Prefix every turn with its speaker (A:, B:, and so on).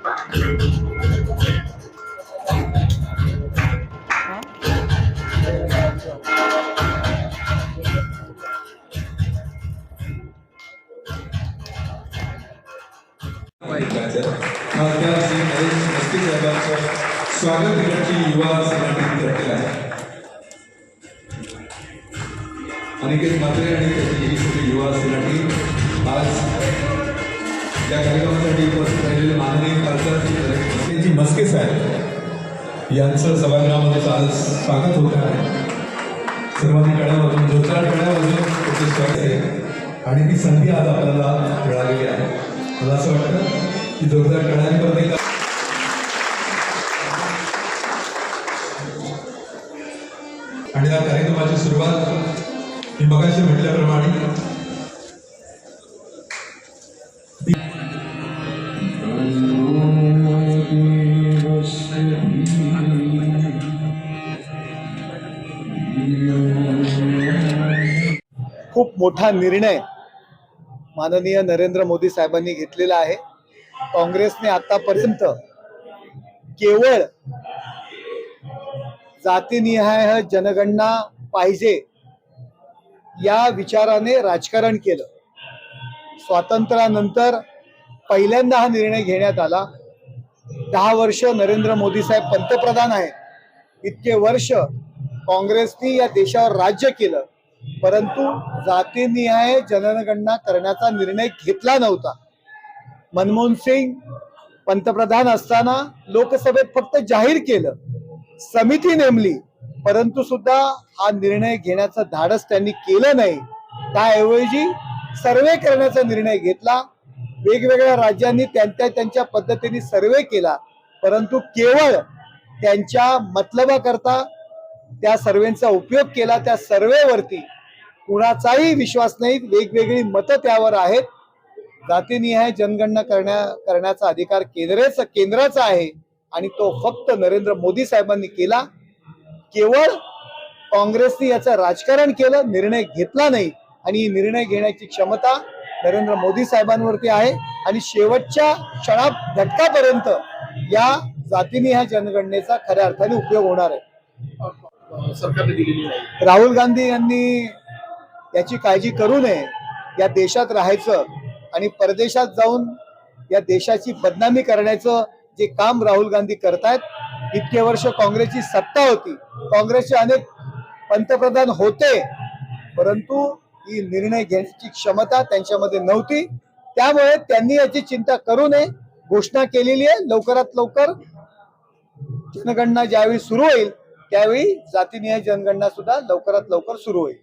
A: स्वागत करण्याची युवा संघटनेने केलं आहे. अनिकेत म्हात्रे आणि त्याची ही सगळी युवा संघटने आज या कार्यक्रमासाठी उपस्थित राहिलेले माननीय खासदार मस्के साहेब यांचं सभागृहामध्ये आज स्वागत होत आहे. सर्वांनी कळ्यामधून जोरदार कळ्यामधून त्याचे स्वागत आहे आणि ती संधी आज आपल्याला मिळालेली आहे. मला असं वाटतं की जोरदार कळ्यांपर्यंत आणि या कार्यक्रमाची सुरुवात मी मगाशी म्हटल्याप्रमाणे
B: खूप मोठा निर्णय माननीय नरेंद्र मोदी साहेबांनी घेतलेला आहे. काँग्रेसने आतापर्यंत केवळ जातीनिहाय जनगणना पाहिजे या विचाराने राजकारण केलं. स्वातंत्र्यानंतर पहिल्यांदा हा निर्णय घेण्यात आला. 10 वर्ष नरेंद्र मोदी साहेब पंतप्रधान आहेत. इतके वर्ष काँग्रेसने या देशावर राज्य केलं, परंतु जातीनिहाय जनगणना करण्याचा निर्णय घेतला नव्हता. मनमोहन सिंग पंतप्रधान असताना लोकसभेत फक्त जाहीर केलं, समिती नेमली, परंतु सुद्धा हा निर्णय घेण्याचं धाडस त्यांनी केलं नाही. त्याऐवजी सर्वे करण्याचा निर्णय घेतला. वेगवेगळ्या राज्यांनी त्यांच्या पद्धतीने सर्वे केला, परंतु केवळ त्यांच्या मतलबाकरता त्या सर्वेचा उपयोग केला. त्या सर्वेवरती कुणाचाही विश्वास नाही. वेगवेगळी मतं त्यावर आहेत. जातीनिहाय जनगणना करण्याचा अधिकार केंद्राचा आहे आणि तो फक्त नरेंद्र मोदी साहेबांनी केला. केवळ काँग्रेसने याचं राजकारण केलं, निर्णय घेतला नाही. आणि निर्णय घेण्याची क्षमता नरेंद्र मोदी साहेबांवरती आहे आणि शेवटच्या घटकापर्यंत या जातीनिहाय जनगणनेचा खऱ्या अर्थाने उपयोग होणार आहे.
C: सरकारने दिलेली नाही.
B: राहुल गांधी यांनी याची काळजी करू नये. या देशात राहायचं आणि परदेशात जाऊन या देशाची बदनामी करण्याचं जे काम राहुल गांधी करतायत. इतके वर्ष काँग्रेसची सत्ता होती, काँग्रेसचे अनेक पंतप्रधान होते, परंतु ही निर्णय घेण्याची क्षमता त्यांच्यामध्ये नव्हती. त्यामुळे त्यांनी याची चिंता करू नये. घोषणा केलेली आहे, लवकरात लवकर जनगणना ज्यावेळी सुरू होईल त्यावेळी जातीनिहाय जनगणना सुद्धा लवकरात लवकर सुरू होईल.